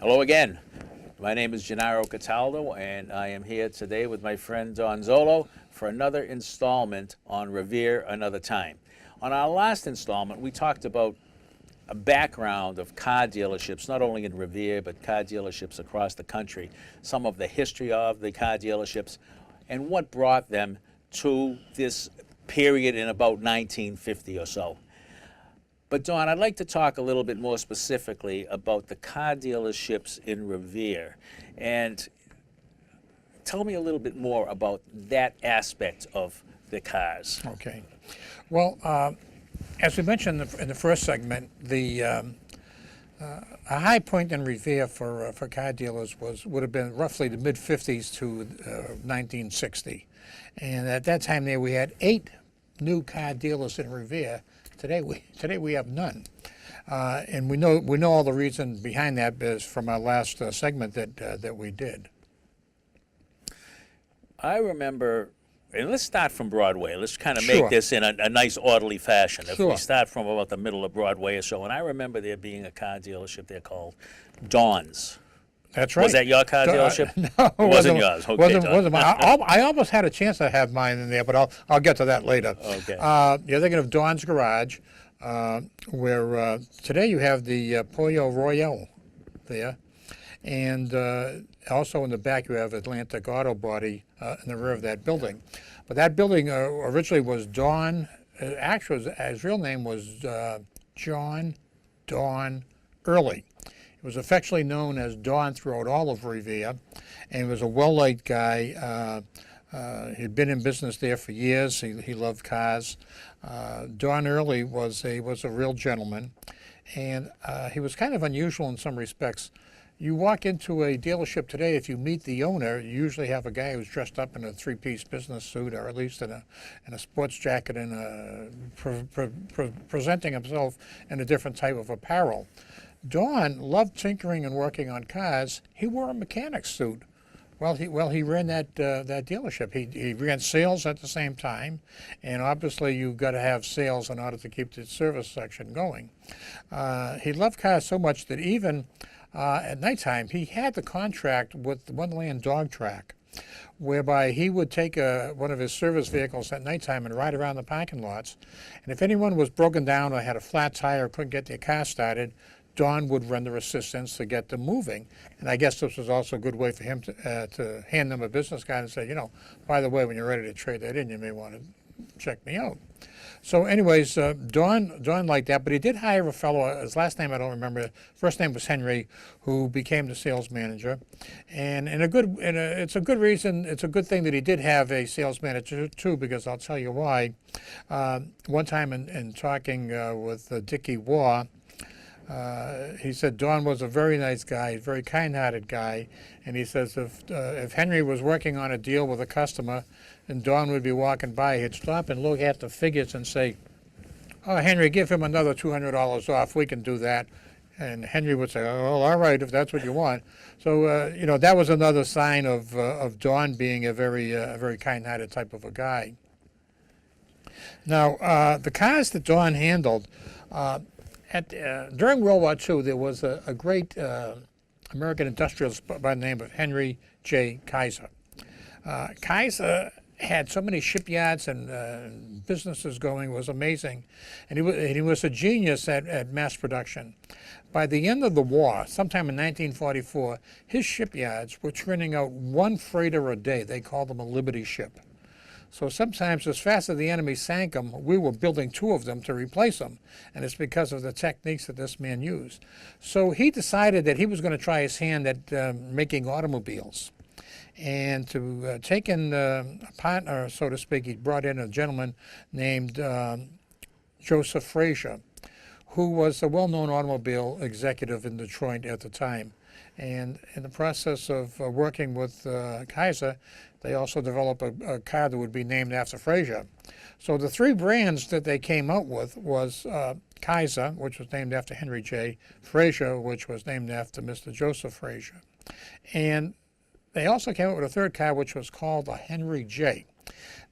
Hello again. My name is Gennaro Cataldo, and I am here today with my friend Don Zolo for another installment on Revere Another Time. On our last installment, we talked about a background of car dealerships, not only in Revere, but car dealerships across the country, some of the history of the car dealerships, and what brought them to this period in about 1950 or so. But Don, I'd like to talk a little bit more specifically about the car dealerships in Revere, and tell me a little bit more about that aspect of the cars. Okay. Well, as we mentioned in the first segment, a high point in Revere for car dealers would have been roughly the mid-50s to 1960, and at that time there we had 8 new car dealers in Revere. Today we have none, and we know all the reason behind that is from our last segment that we did. I remember, and let's start from Broadway. Let's kind of Sure. make this in a nice orderly fashion. If Sure. we start from about the middle of Broadway or so, and I remember there being a car dealership there called Dawn's. That's right. Was that your car dealership? No, it wasn't yours. Okay, wasn't mine. I almost had a chance to have mine in there, but I'll get to that later. Okay. You're thinking of Dawn's Garage, where today you have the Pollo Royale there, and also in the back you have Atlantic Auto Body in the rear of that building. But that building originally was Dawn. Actually, his real name was John Dawn Early. He was affectionately known as Don throughout all of Revere, and he was a well-liked guy. He'd been in business there for years. He loved cars. Don Early was a real gentleman, and he was kind of unusual in some respects. You walk into a dealership today, if you meet the owner, you usually have a guy who's dressed up in a 3-piece business suit, or at least in a sports jacket, and presenting himself in a different type of apparel. Don loved tinkering and working on cars. He wore a mechanic's suit. Well, he ran that dealership. He ran sales at the same time, and obviously you've got to have sales in order to keep the service section going. He loved cars so much that even at nighttime he had the contract with Wonderland Dog Track, whereby he would take one of his service vehicles at nighttime and ride around the parking lots. And if anyone was broken down or had a flat tire or couldn't get their car started, Don would render assistance to get them moving. And I guess this was also a good way for him to hand them a business card and say, by the way, when you're ready to trade that in, you may want to check me out. So anyways, Don liked that, but he did hire a fellow, his last name I don't remember, first name was Henry, who became the sales manager. And it's a good reason, it's a good thing that he did have a sales manager too, because I'll tell you why. One time in talking with Dickie Waugh, he said Don was a very nice guy, very kind-hearted guy, and he says if Henry was working on a deal with a customer and Don would be walking by, he'd stop and look at the figures and say, "Oh, Henry, give him another $200 off. We can do that." And Henry would say, "Oh, all right, if that's what you want." So that was another sign of Don being a very kind-hearted type of a guy. Now, the cars that Don handled. During World War II, there was a great American industrialist by the name of Henry J. Kaiser. Kaiser had so many shipyards and businesses going, it was amazing. And he was a genius at mass production. By the end of the war, sometime in 1944, his shipyards were churning out 1 freighter a day. They called them a Liberty ship. So sometimes, as fast as the enemy sank them, we were building 2 of them to replace them. And it's because of the techniques that this man used. So he decided that he was going to try his hand at making automobiles. And to take in a partner, so to speak, he brought in a gentleman named Joseph Frazier, who was a well-known automobile executive in Detroit at the time. And in the process of working with Kaiser, they also developed a car that would be named after Frazier. So the 3 brands that they came out with was Kaiser, which was named after Henry J. Frazier, which was named after Mr. Joseph Frazier. And they also came out with a 3rd car, which was called the Henry J.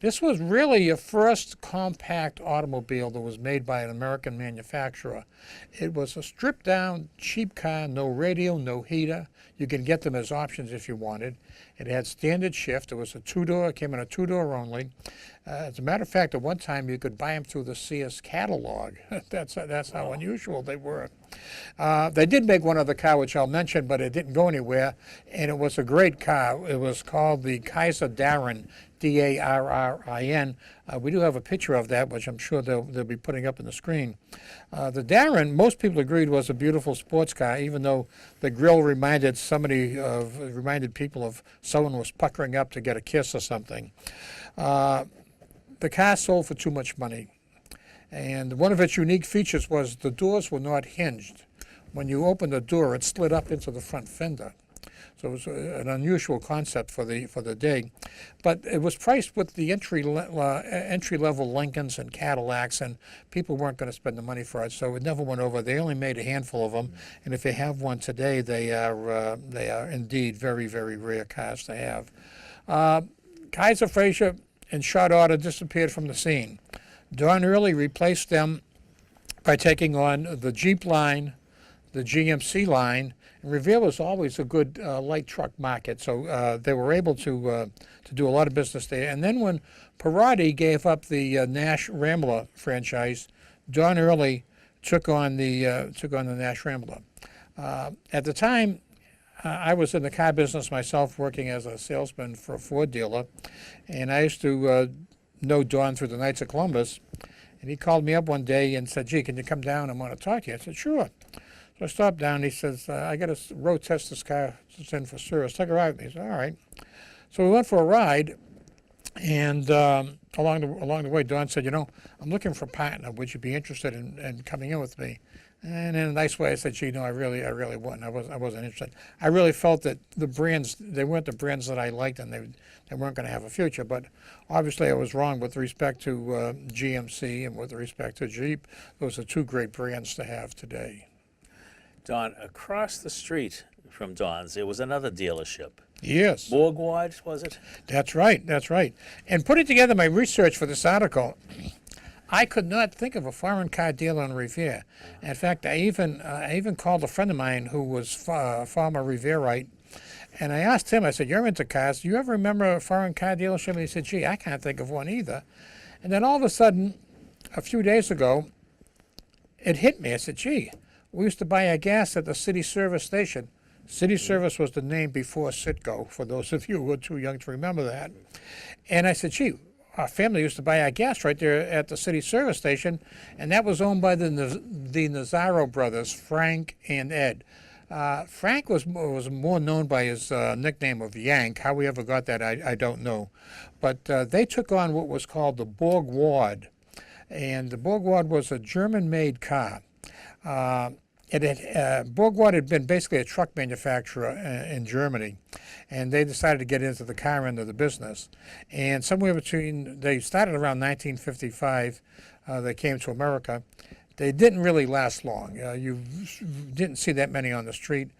This was really a first compact automobile that was made by an American manufacturer. It was a stripped down, cheap car, no radio, no heater. You can get them as options if you wanted. It had standard shift. It was a two-door, it came in a two-door only. As a matter of fact, at one time you could buy them through the Sears catalog. That's how unusual they were. They did make one other car, which I'll mention, but it didn't go anywhere, and it was a great car. It was called the Kaiser Darrin, D-A-R-R-I-N. We do have a picture of that, which I'm sure they'll be putting up on the screen. The Darrin, most people agreed, was a beautiful sports car, even though the grille reminded people of someone was puckering up to get a kiss or something. The car sold for too much money. And one of its unique features was the doors were not hinged. When you opened the door, it slid up into the front fender. So it was an unusual concept for the day. But it was priced with the entry-level Lincolns and Cadillacs, and people weren't going to spend the money for it, so it never went over. They only made a handful of them, and if you have one today, they are indeed very, very rare cars to have. Kaiser Fraser, in short order, disappeared from the scene. Don Early replaced them by taking on the Jeep line, the GMC line. And Revere was always a good light truck market, so they were able to do a lot of business there. And then when Perotti gave up the Nash Rambler franchise, Don Early took on the Nash Rambler. At the time, I was in the car business myself, working as a salesman for a Ford dealer, and I used to know Don through the Knights of Columbus. And he called me up one day and said, "Gee, can you come down? I want to talk to you." I said, "Sure." So I stopped down. And he says, "I got to road test this car. It's in for service. Take a ride with me." He said, "All right." So we went for a ride, and along the way, Don said, "I'm looking for a partner. Would you be interested in coming in with me?" And in a nice way, I said, "Gee, no, I really wouldn't. I wasn't interested. I really felt that the brands, they weren't the brands that I liked, and they weren't going to have a future. But obviously, I was wrong with respect to GMC and with respect to Jeep. Those are two great brands to have today." Don, across the street from Don's, there was another dealership. Yes. Bourgeois, was it? That's right. And putting together my research for this article, I could not think of a foreign car dealer in Revere. In fact, I even called a friend of mine who was a former Revereite, and I asked him, I said, "You're into cars. Do you ever remember a foreign car dealership?" And he said, "Gee, I can't think of one either." And then all of a sudden, a few days ago, it hit me. I said, "Gee, we used to buy our gas at the city service station." City Service was the name before Citgo, for those of you who are too young to remember that. And I said, "Gee, our family used to buy our gas right there at the city service station," and that was owned by the Nazaro brothers, Frank and Ed. Frank was more known by his nickname of Yank. How we ever got that, I don't know. But they took on what was called the Bourgeois, and the Bourgeois was a German-made car. Bourgeois had been basically a truck manufacturer in Germany, and they decided to get into the car end of the business. And somewhere between, they started around 1955, they came to America. They didn't really last long. You didn't see that many on the street.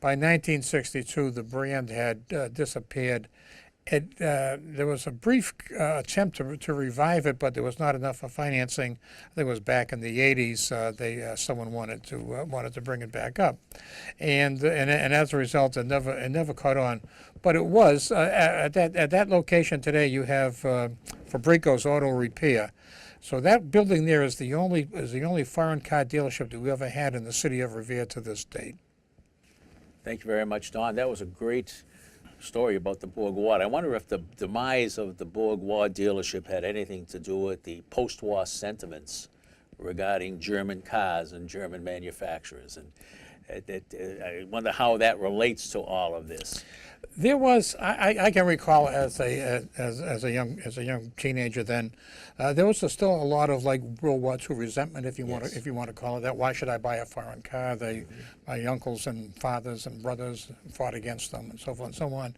By 1962, the brand had disappeared. There was a brief attempt to revive it, but there was not enough financing. I think it was back in the 80s. Someone wanted to bring it back up, and as a result, it never caught on. But it was at that location today. You have Fabrico's Auto Repair. So that building there is the only foreign car dealership that we ever had in the city of Revere to this date. Thank you very much, Don. That was a great story about the Bourgeois. I wonder if the demise of the Bourgeois dealership had anything to do with the post-war sentiments regarding German cars and German manufacturers, and I wonder how that relates to all of this. There was, I can recall as a young teenager then, there was still a lot of like World War II resentment, if you want to call it that. Why should I buy a foreign car? My uncles and fathers and brothers fought against them, and so forth and so on.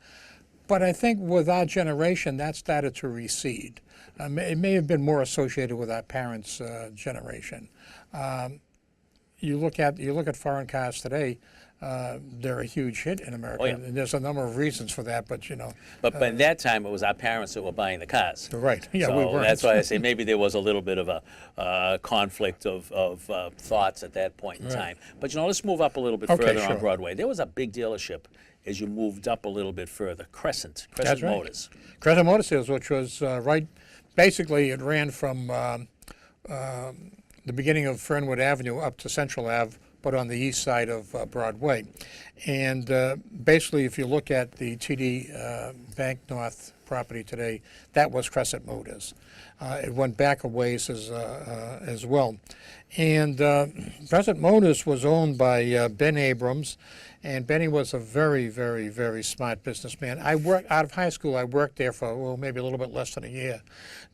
But I think with our generation, that started to recede. It may have been more associated with our parents' generation. you look at foreign cars today, they're a huge hit in America. Oh, yeah. And there's a number of reasons for that, but But in that time, it was our parents that were buying the cars. right. Yeah, So we weren't. that's why I say maybe there was a little bit of a conflict of thoughts at that point in time. But let's move up a little bit Okay, further sure. on Broadway. There was a big dealership as you moved up a little bit further, Crescent That's right. Motors. Crescent Motor Sales, which was right, basically it ran from the beginning of Fernwood Avenue up to Central Ave, but on the east side of Broadway. And basically, if you look at the TD Bank North property today, that was Crescent Motors. It went back a ways as well. And Crescent Motors was owned by Ben Abrams, and Benny was a very, very, very smart businessman. Out of high school, I worked there for, well, maybe a little bit less than a year,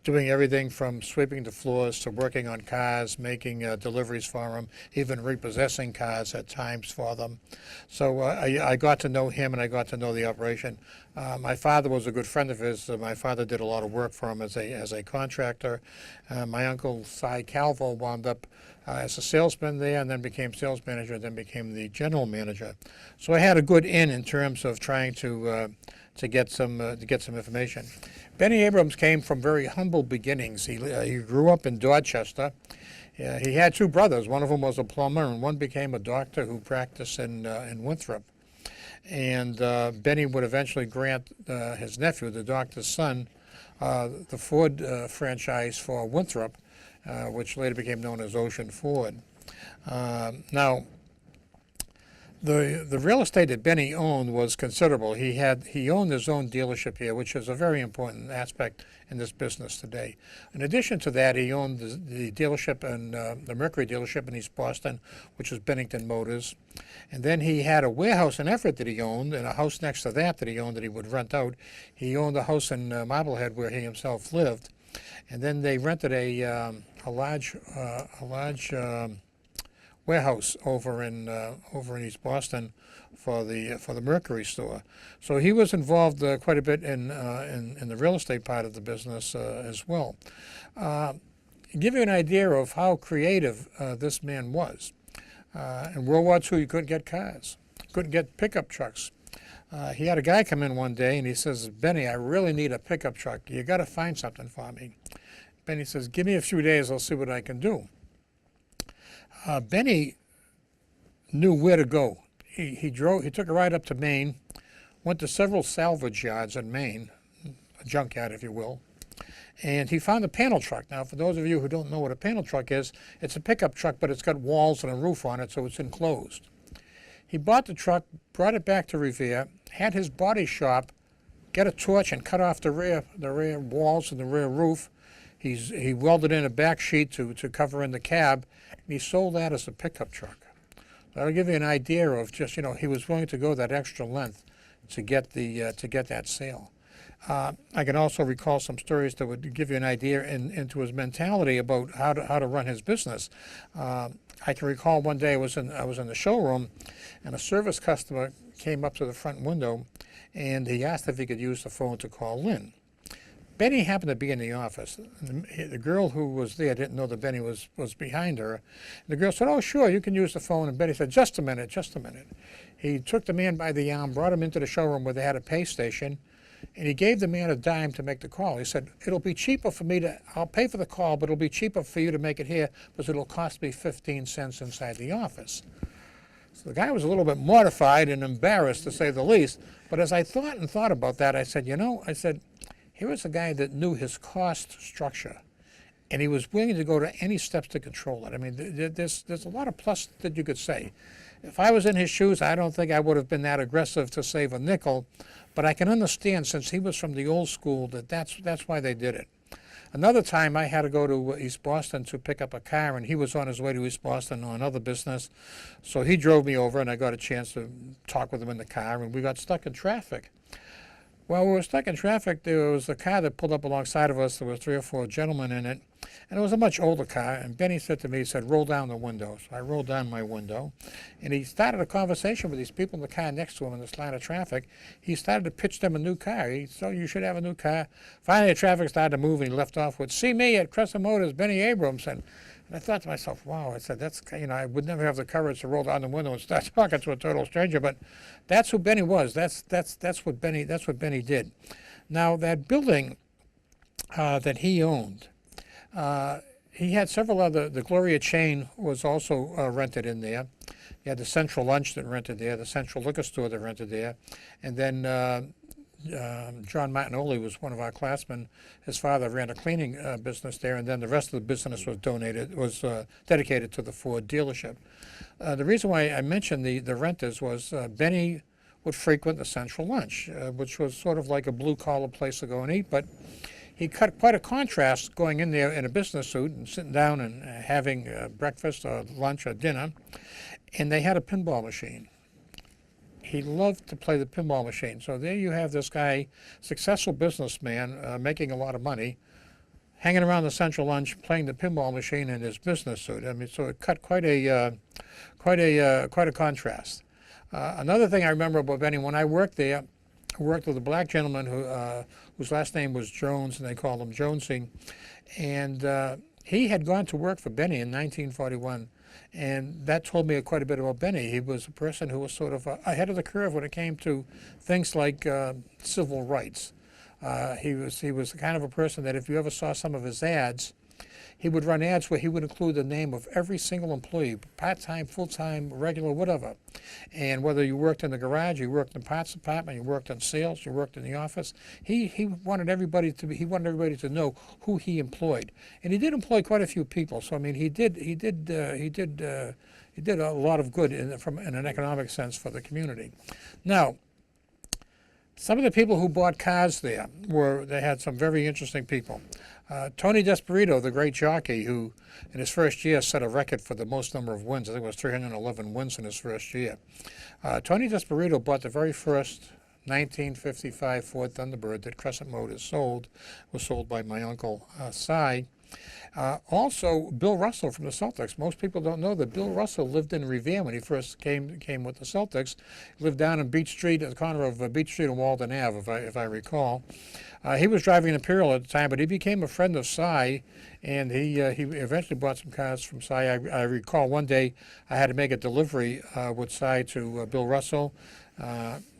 doing everything from sweeping the floors to working on cars, making deliveries for them, even repossessing cars at times for them. So I got to know him, and I got to know the operation. My father was a good friend of his. My father did a lot of work for him as a contractor. My uncle, Cy Calvo, wound up as a salesman there, and then became sales manager, then became the general manager. So I had a good in terms of trying to get some information. Benny Abrams came from very humble beginnings. He grew up in Dorchester. He had two brothers. One of them was a plumber, and one became a doctor who practiced in Winthrop. And Benny would eventually grant his nephew, the doctor's son, the Ford franchise for Winthrop, which later became known as Ocean Ford. Now, the real estate that Benny owned was considerable. He owned his own dealership here, which is a very important aspect in this business today. In addition to that, he owned the dealership and the Mercury dealership in East Boston, which was Bennington Motors. And then he had a warehouse in Everett that he owned, and a house next to that he owned that he would rent out. He owned a house in Marblehead where he himself lived. And then they rented a large warehouse over in East Boston for the Mercury store. So he was involved quite a bit in the real estate part of the business as well. Give you an idea of how creative this man was. In World War II, you couldn't get cars, couldn't get pickup trucks. He had a guy come in one day and he says, "Benny, I really need a pickup truck. You got to find something for me." Benny says, "Give me a few days, I'll see what I can do." Benny knew where to go. He took a ride up to Maine, went to several salvage yards in Maine, a junkyard, if you will, and he found a panel truck. Now, for those of you who don't know what a panel truck is, it's a pickup truck, but it's got walls and a roof on it, so it's enclosed. He bought the truck, brought it back to Revere, had his body shop get a torch and cut off the rear walls and the rear roof. He welded in a back sheet to cover in the cab, and he sold that as a pickup truck. That'll give you an idea of just, he was willing to go that extra length to get that sale. I can also recall some stories that would give you an idea into his mentality about how to run his business. I can recall one day I was in the showroom, and a service customer came up to the front window, and he asked if he could use the phone to call Lynn. Benny happened to be in the office. The girl who was there didn't know that Benny was behind her. The girl said, "Oh, sure, you can use the phone." And Benny said, "Just a minute, just a minute." He took the man by the arm, brought him into the showroom where they had a pay station, and he gave the man a dime to make the call. He said, "It'll be cheaper for me I'll pay for the call, but it'll be cheaper for you to make it here because it'll cost me 15 cents inside the office." So the guy was a little bit mortified and embarrassed, to say the least. But as I thought about that, I said, here was a guy that knew his cost structure, and he was willing to go to any steps to control it. I mean, there's a lot of plus that you could say. If I was in his shoes, I don't think I would have been that aggressive to save a nickel, but I can understand, since he was from the old school, that's why they did it. Another time I had to go to East Boston to pick up a car, and he was on his way to East Boston on another business. So he drove me over, and I got a chance to talk with him in the car, and we got stuck in traffic. While we were stuck in traffic, there was a car that pulled up alongside of us. There were 3 or 4 gentlemen in it, and it was a much older car. And Benny said to me, he said, "Roll down the window." So I rolled down my window, and he started a conversation with these people in the car next to him in this line of traffic. He started to pitch them a new car. He said, "You should have a new car." Finally, the traffic started to move, and he left off with, "See me at Crescent Motors, Benny Abrams." And And I thought to myself, wow, I said, that's, I would never have the courage to roll down the window and start talking to a total stranger, but that's who Benny was. That's what Benny did. Now, that building that he owned, he had several other, the Gloria chain was also rented in there. You had the Central Lunch that rented there, the Central Liquor Store that rented there, and then John Martinoli was one of our classmen. His father ran a cleaning business there, and then the rest of the business was dedicated to the Ford dealership. The reason why I mentioned the renters was Benny would frequent the Central Lunch, which was sort of like a blue-collar place to go and eat, but he cut quite a contrast going in there in a business suit and sitting down and having breakfast or lunch or dinner, and they had a pinball machine. He loved to play the pinball machine. So there you have this guy, successful businessman, making a lot of money, hanging around the Central Lunch, playing the pinball machine in his business suit. I mean, so it cut quite a contrast. Another thing I remember about Benny, when I worked there, I worked with a black gentleman whose last name was Jones, and they called him Jonesy, and he had gone to work for Benny in 1941. And that told me quite a bit about Benny. He was a person who was sort of ahead of the curve when it came to things like civil rights. He was the kind of a person that if you ever saw some of his ads, he would run ads where he would include the name of every single employee, part-time, full-time, regular, whatever. And whether you worked in the garage, you worked in the parts department, you worked in sales, you worked in the office, he wanted everybody to know who he employed. And he did employ quite a few people. So I mean, he did a lot of good in an economic sense for the community. Now, some of the people who bought cars there they had some very interesting people. Tony Desperito, the great jockey, who in his first year set a record for the most number of wins. I think it was 311 wins in his first year. Tony Desperito bought the very first 1955 Ford Thunderbird that Crescent Motors sold. Was sold by my uncle Cy. Also, Bill Russell from the Celtics. Most people don't know that Bill Russell lived in Revere when he first came with the Celtics. He lived down in Beach Street, at the corner of Beach Street and Walden Ave, if I recall. He was driving an Imperial at the time, but he became a friend of Cy, and he eventually bought some cars from Cy. I recall one day I had to make a delivery with Cy to Bill Russell.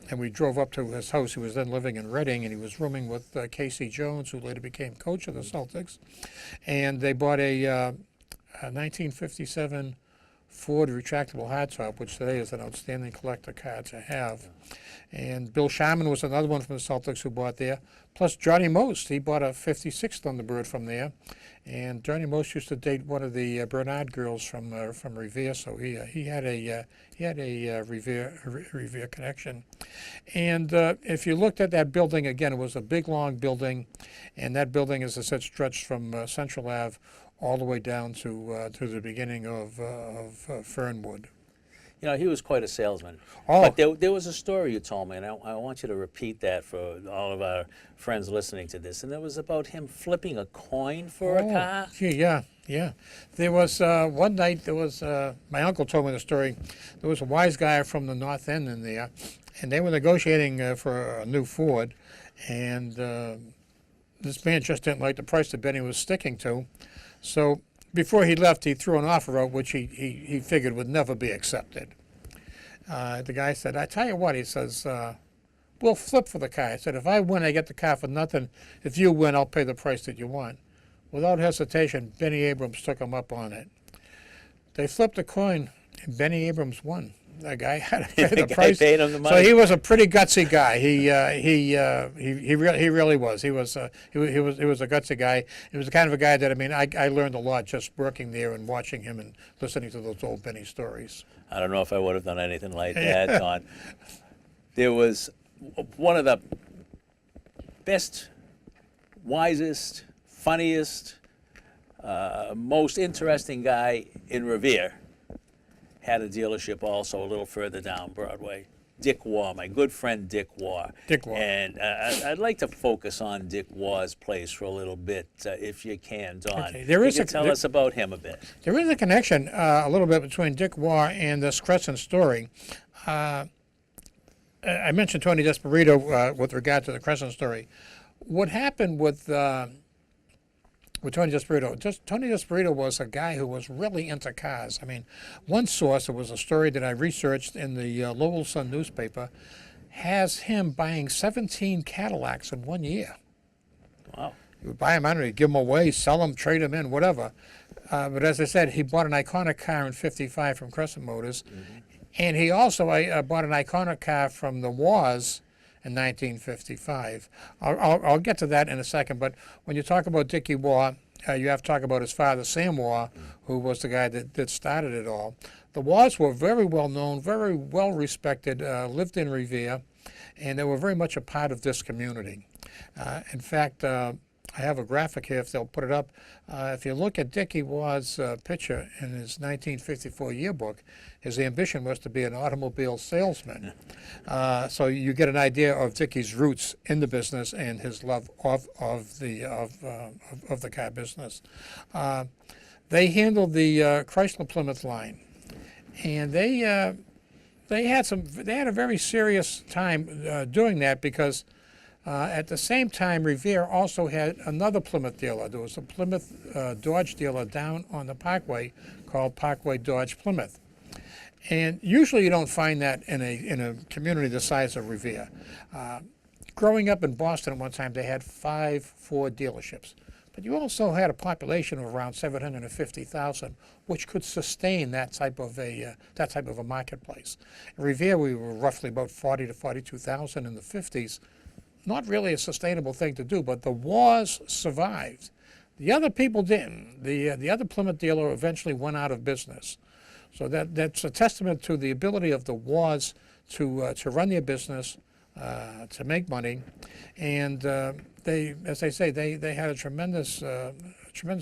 And we drove up to his house. He was then living in Reading, and he was rooming with Casey Jones, who later became coach of the Celtics. And they bought a 1957 Ford retractable hardtop, which today is an outstanding collector car to have. And Bill Sharman was another one from the Celtics who bought there. Plus Johnny Most, he bought a 56 Thunderbird from there. And Johnny Most used to date one of the Bernard girls from Revere, so he had a Revere connection. And if you looked at that building again, it was a big long building, and that building, as I said, stretched from Central Ave all the way down to the beginning of Fernwood. You know, he was quite a salesman. Oh. But there was a story you told me, and I want you to repeat that for all of our friends listening to this. And it was about him flipping a coin for a car. Gee, yeah. There was one night, my uncle told me the story. There was a wise guy from the North End in there, and they were negotiating for a new Ford. And this man just didn't like the price that Benny was sticking to. So before he left, he threw an offer out which he figured would never be accepted. The guy said, I tell you what, he says, we'll flip for the car. I said, if I win, I get the car for nothing. If you win, I'll pay the price that you want. Without hesitation, Benny Abrams took him up on it. They flipped the coin, and Benny Abrams won. The guy had to pay the price. Paid him the money. So he was a pretty gutsy guy. He really was. He was a gutsy guy. He was the kind of a guy that, I mean, I learned a lot just working there and watching him and listening to those old Benny stories. I don't know if I would have done anything like that, Don. There was one of the best, wisest, funniest, most interesting guy in Revere. Had a dealership also a little further down Broadway. Dick Waugh, my good friend Dick Waugh. Dick Waugh. And I'd like to focus on Dick Waugh's place for a little bit, if you can, Don. Okay. You can tell us about him a bit. There is a connection a little bit between Dick Waugh and this Crescent story. I mentioned Tony Desperito with regard to the Crescent story. What happened with with Tony Desperito. Tony Desperito was a guy who was really into cars. I mean, one source, it was a story that I researched in the Lowell Sun newspaper, has him buying 17 Cadillacs in 1 year. Wow. He would buy them out, he'd give them away, sell them, trade them in, whatever. But as I said, he bought an iconic car in '55 from Crescent Motors, and he also bought an iconic car from the Wars in 1955. I'll get to that in a second, but when you talk about Dickie Waugh, you have to talk about his father, Sam Waugh, who was the guy that started it all. The Waughs were very well known, very well respected, lived in Revere, and they were very much a part of this community. In fact, I have a graphic here, if they'll put it up. If you look at Dickie Waugh's picture in his 1954 yearbook, his ambition was to be an automobile salesman. So you get an idea of Dickie's roots in the business and his love of the car business. They handled the Chrysler Plymouth line, and they had a very serious time doing that because at the same time, Revere also had another Plymouth dealer. There was a Plymouth Dodge dealer down on the Parkway called Parkway Dodge Plymouth. And usually you don't find that in a community the size of Revere. Growing up in Boston at one time, they had 5 Ford dealerships. But you also had a population of around 750,000, which could sustain that type of a marketplace. In Revere, we were roughly about 40 to 42,000 in the 50s. Not really a sustainable thing to do, but the Waughs survived. The other people didn't. The other Plymouth dealer eventually went out of business. So that's a testament to the ability of the Waughs to run their business, to make money, and they, as I say, they had a tremendous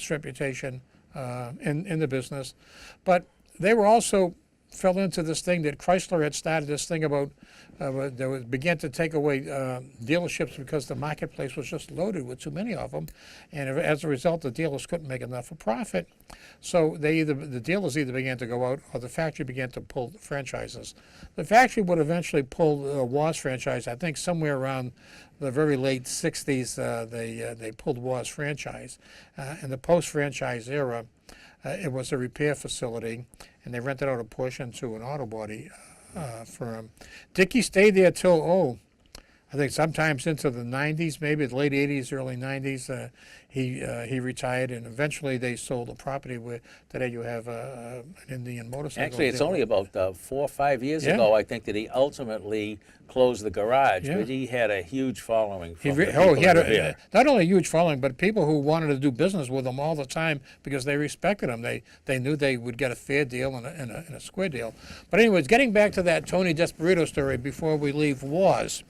reputation in the business, but they were also fell into this thing that Chrysler had started, this thing about they began to take away dealerships because the marketplace was just loaded with too many of them, and as a result, the dealers couldn't make enough of a profit. So the dealers either began to go out, or the factory began to pull franchises. The factory would eventually pull the Waughs franchise. I think somewhere around the very late '60s, they pulled Waughs franchise. In the post-franchise era, it was a repair facility, and they rented out a portion to an auto body firm. Dickie stayed there till, I think sometimes into the 90s, maybe the late 80s, early 90s. He retired, and eventually they sold the property where today you have an Indian motorcycle. Actually, it's dealer. only about 4 or 5 years Yeah. ago, I think, that he ultimately closed the garage. Yeah. But he had a huge following from He the people had of Revere. not only a huge following, but people who wanted to do business with him all the time because they respected him. They knew they would get a fair deal and a square deal. But anyways, getting back to that Tony Desperito story before we leave Waughs.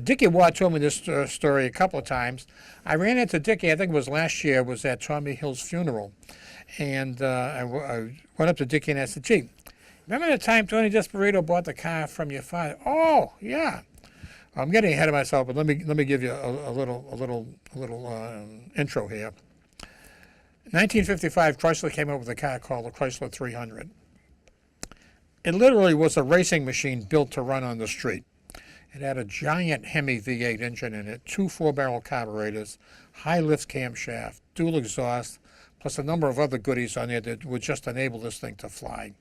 Dickie Waugh told me this story a couple of times. I ran into Dickie, I think it was last year, was at Tommy Hill's funeral. And I went up to Dickie and I said, gee, remember the time Tony Desperito bought the car from your father? Oh, yeah. I'm getting ahead of myself, but let me give you a little intro here. In 1955, Chrysler came up with a car called the Chrysler 300. It literally was a racing machine built to run on the street. It had a giant Hemi V8 engine in it, 2 4-barrel carburetors, high lift camshaft, dual exhaust, plus a number of other goodies on there that would just enable this thing to fly.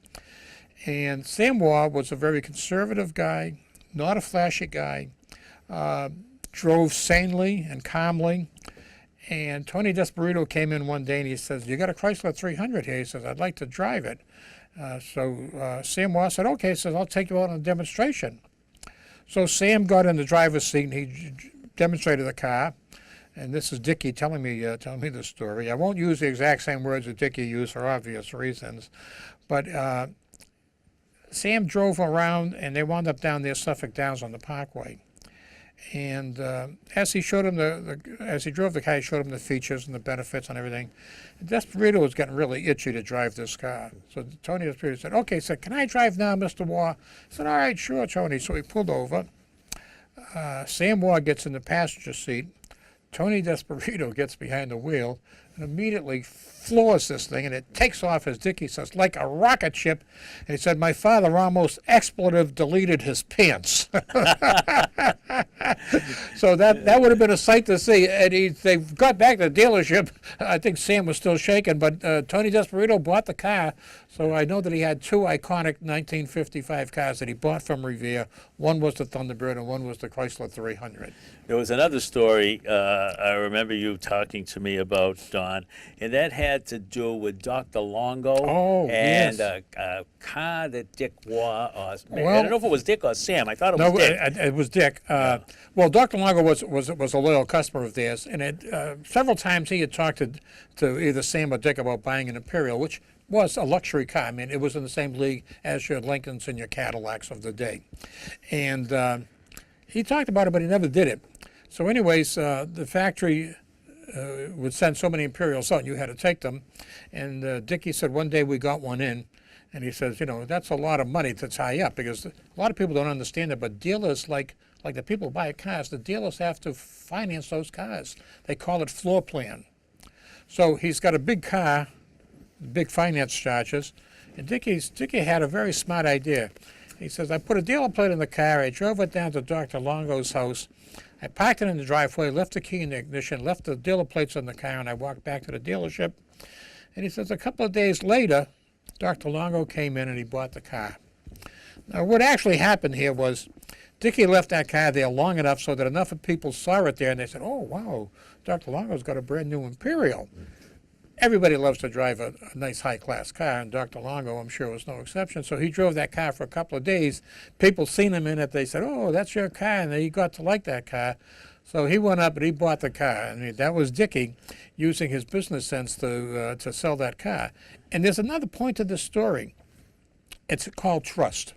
And Sam Waugh was a very conservative guy, not a flashy guy, drove sanely and calmly. And Tony Desperito came in one day and he says, you got a Chrysler 300 here? He says, I'd like to drive it. So Sam Waugh said, okay, he says, I'll take you out on a demonstration. So Sam got in the driver's seat and he demonstrated the car. And this is Dickie telling me the story. I won't use the exact same words that Dickie used for obvious reasons. But Sam drove around and they wound up down near Suffolk Downs on the Parkway. And as he showed him as he drove the car, he showed him the features and the benefits and everything. And Desperito was getting really itchy to drive this car. So Tony Desperito said, okay, so can I drive now, Mr. Waugh? He said, all right, sure, Tony. So he pulled over. Sam Waugh gets in the passenger seat. Tony Desperito gets behind the wheel. and immediately floors this thing, and it takes off, as Dickie says, like a rocket ship. And he said, my father almost expletive deleted his pants. So that would have been a sight to see. And they got back to the dealership. I think Sam was still shaking, but Tony Desperito bought the car. So I know that he had two iconic 1955 cars that he bought from Revere. One was the Thunderbird and one was the Chrysler 300. There was another story I remember you talking to me about, Don, and that had to do with Dr. Longo and yes. a car that Dick wore. I Well, don't know if it was Dick or Sam. I thought it No, was Dick. it was Dick. Well, Dr. Longo was a loyal customer of theirs, and several times he had talked to either Sam or Dick about buying an Imperial, which was a luxury car. I mean, it was in the same league as your Lincolns and your Cadillacs of the day. And he talked about it, but he never did it. So anyways, the factory would send so many Imperials out, you had to take them. And Dickie said one day we got one in, and he says, that's a lot of money to tie up, because a lot of people don't understand it, but dealers, like the people who buy cars, the dealers have to finance those cars. They call it floor plan. So he's got a big car, big finance charges, and Dickie had a very smart idea. He says, I put a dealer plate in the car, I drove it down to Dr. Longo's house, I parked it in the driveway, left the key in the ignition, left the dealer plates in the car, and I walked back to the dealership. And he says, a couple of days later, Dr. Longo came in and he bought the car. Now, what actually happened here was Dickie left that car there long enough so that enough of people saw it there, and they said, oh, wow, Dr. Longo's got a brand new Imperial. Everybody loves to drive a nice high-class car, and Dr. Longo, I'm sure, was no exception. So he drove that car for a couple of days. People seen him in it. They said, oh, that's your car, and he got to like that car. So he went up and he bought the car. I mean, that was Dickie using his business sense to sell that car. And there's another point to this story. It's called trust.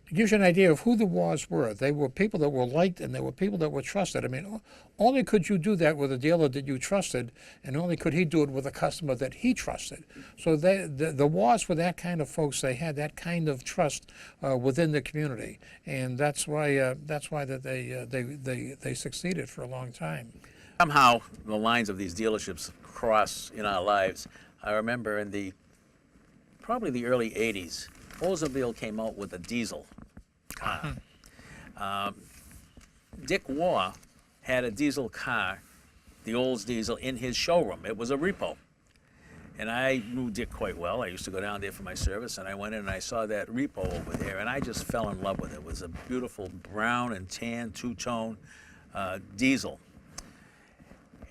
It gives you an idea of who the Wars were. They were people that were liked, and they were people that were trusted. I mean, only could you do that with a dealer that you trusted, and only could he do it with a customer that he trusted. So the Wars were that kind of folks. They had that kind of trust within the community, and that's why that they succeeded for a long time. Somehow the lines of these dealerships cross in our lives. I remember in probably the early 80s, Oldsmobile came out with a diesel car. Dick Waugh had a diesel car, the Olds diesel, in his showroom. It was a repo. And I knew Dick quite well. I used to go down there for my service, and I went in and I saw that repo over there, and I just fell in love with it. It was a beautiful brown and tan two-tone diesel.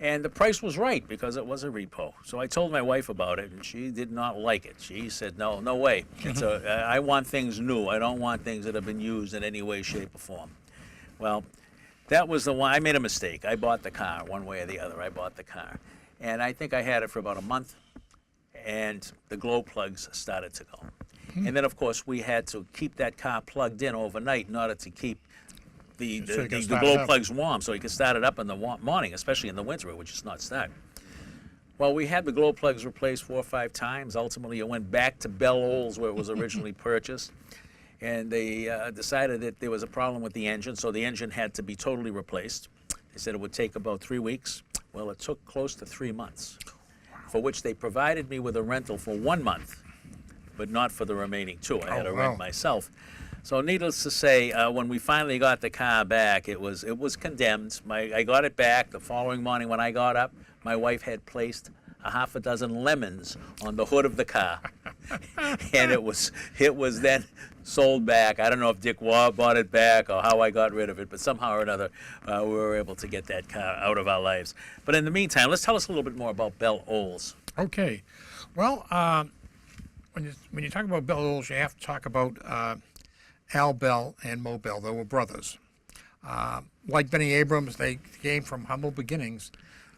And the price was right because it was a repo. So I told my wife about it, and she did not like it. She said, no way. I want things new. I don't want things that have been used in any way, shape, or form. Well, that was the one. I made a mistake. I bought the car one way or the other. I bought the car. And I think I had it for about a month, and the glow plugs started to go. And then, of course, we had to keep that car plugged in overnight in order to keep the glow plugs warm, so you can start it up in the morning, especially in the winter, it would just not start. Well, we had the glow plugs replaced 4 or 5 times. Ultimately, it went back to Bell Olds where it was originally purchased, and they decided that there was a problem with the engine, so the engine had to be totally replaced. They said it would take about 3 weeks. Well, it took close to 3 months, for which they provided me with a rental for 1 month, but not for the remaining 2. I had to rent myself. So needless to say, when we finally got the car back, it was condemned. I got it back the following morning when I got up. My wife had placed a half a dozen lemons on the hood of the car, and it was then sold back. I don't know if Dick Waugh bought it back or how I got rid of it, but somehow or another we were able to get that car out of our lives. But in the meantime, let's tell us a little bit more about Bell Olds. Okay, well, when you talk about Bell Olds, you have to talk about Al Bell and Mo Bell. They were brothers. Like Benny Abrams, they came from humble beginnings.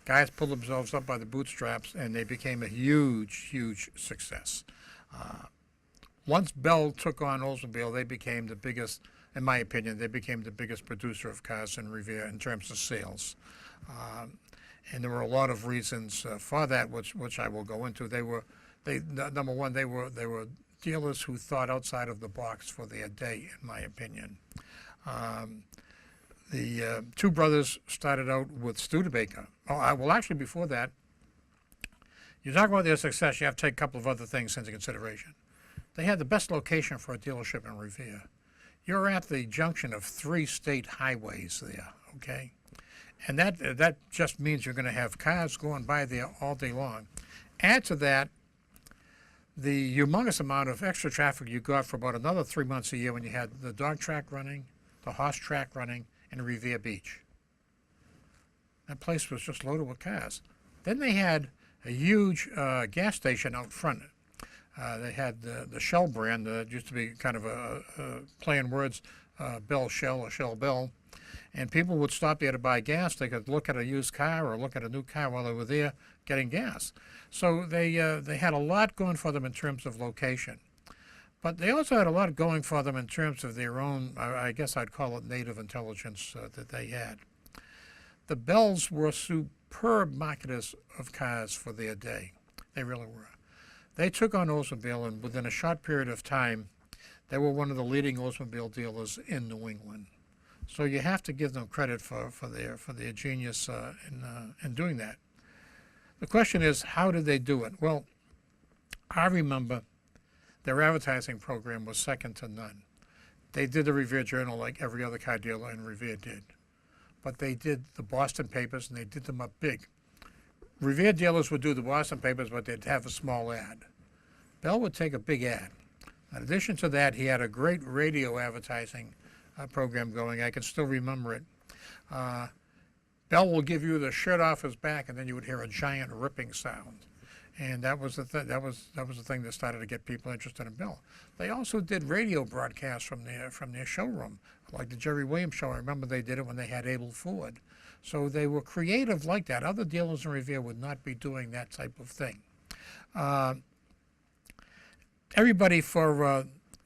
Guys pulled themselves up by the bootstraps, and they became a huge, huge success. Once Bell took on Oldsmobile, they became the biggest, in my opinion, they became the biggest producer of cars in Revere in terms of sales. And there were a lot of reasons for that, which I will go into. Number one, they were dealers who thought outside of the box for their day, in my opinion. The two brothers started out with Studebaker. Well, actually, before that, you talk about their success, you have to take a couple of other things into consideration. They had the best location for a dealership in Revere. You're at the junction of 3 state highways there, okay? And that just means you're going to have cars going by there all day long. Add to that the humongous amount of extra traffic you got for about another 3 months a year when you had the dog track running, the horse track running, and Revere Beach. That place was just loaded with cars. Then they had a huge gas station out front. They had the Shell brand that used to be kind of a play in words, Bell Shell or Shell Bell. And people would stop there to buy gas. They could look at a used car or look at a new car while they were there getting gas. So they had a lot going for them in terms of location. But they also had a lot going for them in terms of their own, I guess I'd call it native intelligence that they had. The Bells were superb marketers of cars for their day. They really were. They took on Oldsmobile, and within a short period of time, they were one of the leading Oldsmobile dealers in New England. So you have to give them credit for their genius in doing that. The question is, how did they do it? Well, I remember their advertising program was second to none. They did the Revere Journal like every other car dealer in Revere did. But they did the Boston papers, and they did them up big. Revere dealers would do the Boston papers, but they'd have a small ad. Bell would take a big ad. In addition to that, he had a great radio advertising program going. I can still remember it. Bell will give you the shirt off his back, and then you would hear a giant ripping sound. And that was the thing that started to get people interested in Bell. They also did radio broadcasts from their showroom, like the Jerry Williams show. I remember they did it when they had Abel Ford. So they were creative like that. Other dealers in Revere would not be doing that type of thing.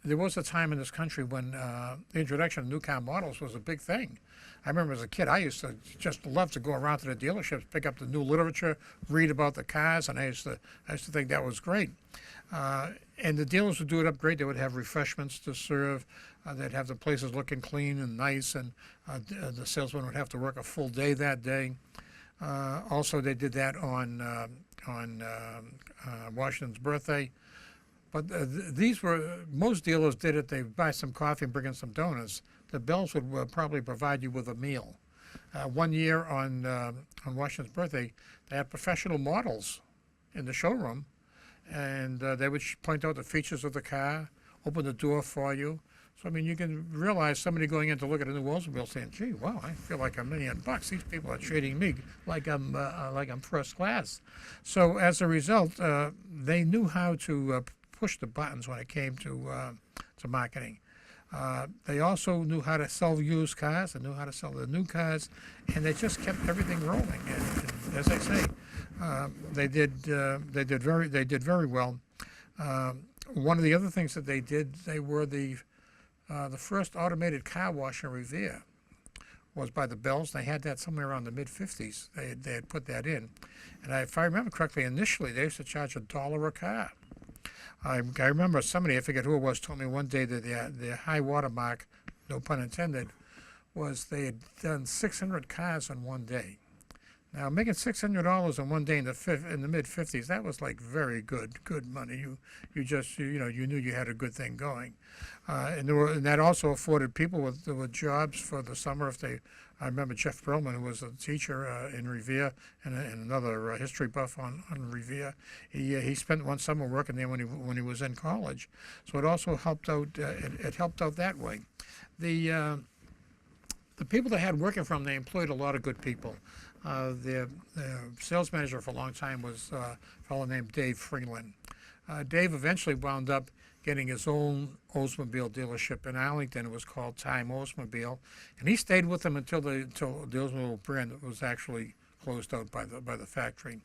There was a time in this country when the introduction of new car models was a big thing. I remember as a kid, I used to just love to go around to the dealerships, pick up the new literature, read about the cars, and I used to think that was great. And the dealers would do it up great. They would have refreshments to serve. They'd have the places looking clean and nice, and the salesman would have to work a full day that day. Also, they did that on Washington's birthday. But most dealers did it. They'd buy some coffee and bring in some donuts. The Bells would probably provide you with a meal. One year on Washington's birthday, they had professional models in the showroom, and they would point out the features of the car, open the door for you. So, I mean, you can realize somebody going in to look at a new Oldsmobile saying, gee, wow, I feel like $1 million. These people are treating me like I'm first class. So as a result, they knew how to push the buttons when it came to marketing. They also knew how to sell used cars. They knew how to sell the new cars, and they just kept everything rolling. And as I say, they did very well. One of the other things that they did, they were the first automated car wash in Revere was by the Bells. They had that somewhere around the mid-'50s. They had put that in. And if I remember correctly, initially they used to charge $1 a car. I remember somebody, I forget who it was, told me one day that their high water mark, no pun intended, was they had done 600 cars in one day. Now, making $600 in one day in the mid-'50s, that was like very good money. You knew you had a good thing going, and that also afforded people with jobs for the summer. I remember Jeff Perlman, who was a teacher in Revere and another history buff on Revere. He spent one summer working there when he was in college, so it also helped out. It helped out that way. The people they had working for them, they employed a lot of good people. The sales manager for a long time was a fellow named Dave Freeland. Dave eventually wound up getting his own Oldsmobile dealership in Arlington. It was called Time Oldsmobile, and he stayed with them until the Oldsmobile brand was actually closed out by the factory,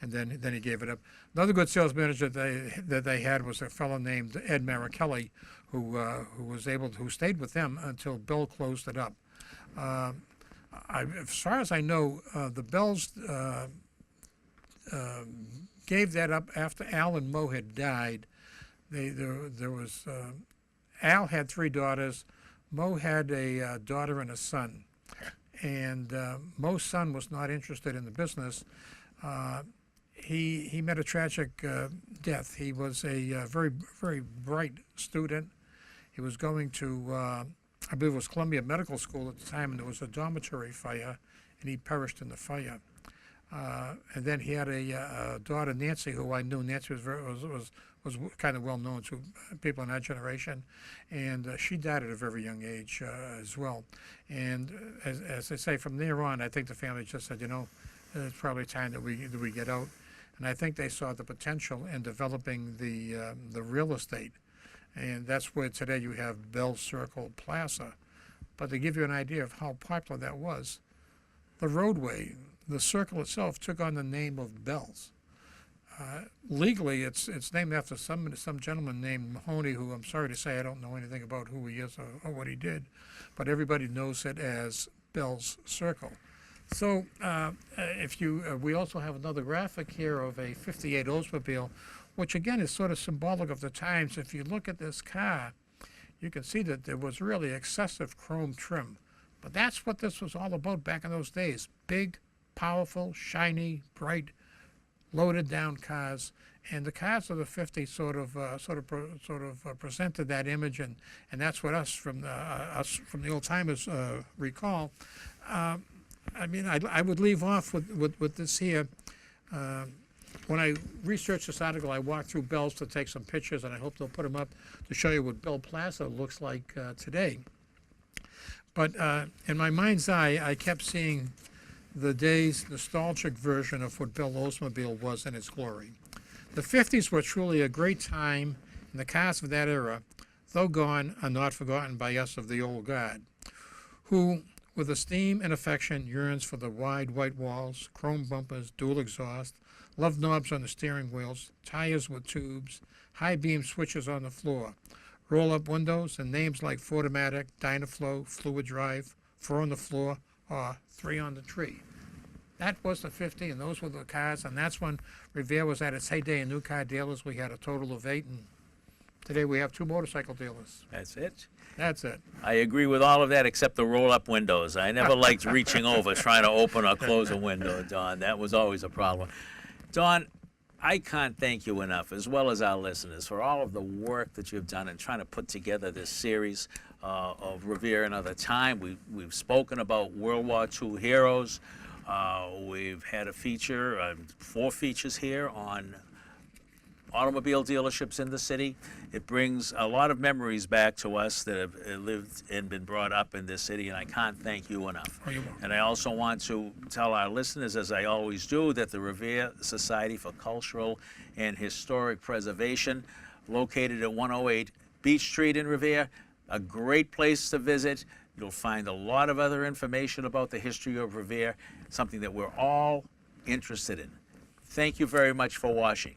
and then he gave it up. Another good sales manager that they had was a fellow named Ed Marichelli, who stayed with them until Bell closed it up. As far as I know, the Bells gave that up after Al and Mo had died. Al had 3 daughters. Mo had a daughter and a son. And Mo's son was not interested in the business. he met a tragic death. He was a very bright student. He was going to, I believe it was Columbia Medical School at the time, and there was a dormitory fire, and he perished in the fire. And then he had a daughter, Nancy, who I knew. Nancy was kind of well known to people in that generation, and she died at a very young age as well. And as I say, from there on, I think the family just said, it's probably time that we get out. And I think they saw the potential in developing the real estate, and that's where today you have Bell Circle Plaza. But to give you an idea of how popular that was, the roadway, the circle itself, took on the name of Bell's. Legally, it's named after some gentleman named Mahoney, who I'm sorry to say I don't know anything about who he is or what he did, but everybody knows it as Bell's Circle. So we also have another graphic here of a 58 Oldsmobile, which again is sort of symbolic of the times. If you look at this car, you can see that there was really excessive chrome trim. But that's what this was all about back in those days. Big, powerful, shiny, bright, loaded down cars. And the cars of the 50s sort of presented that image, and that's what us from the old timers recall. I would leave off with this here. When I researched this article, I walked through Bell's to take some pictures, and I hope they'll put them up to show you what Bell Plaza looks like today. But in my mind's eye, I kept seeing the day's nostalgic version of what Bell Oldsmobile was in its glory. The 50s were truly a great time, and the cars of that era, though gone, are not forgotten by us of the old guard, who, with esteem and affection, yearns for the wide white walls, chrome bumpers, dual exhaust, love knobs on the steering wheels, tires with tubes, high beam switches on the floor, roll-up windows, and names like Fordomatic, Dynaflow, Fluid Drive, 4 on the floor, or 3 on the tree. That was the 50, and those were the cars, and that's when Revere was at its heyday in new car dealers. We had a total of 8, and today we have 2 motorcycle dealers. That's it. That's it. I agree with all of that except the roll-up windows. I never liked reaching over trying to open or close a window, Don. That was always a problem. Don, I can't thank you enough, as well as our listeners, for all of the work that you've done in trying to put together this series of Revere Another Time. We've spoken about World War II heroes. We've had a feature, 4 features here on automobile dealerships in the city. It brings a lot of memories back to us that have lived and been brought up in this city, and I can't thank you enough. Oh, you're welcome. And I also want to tell our listeners, as I always do, that the Revere Society for Cultural and Historic Preservation, located at 108 Beach Street in Revere, a great place to visit. You'll find a lot of other information about the history of Revere, something that we're all interested in. Thank you very much for watching.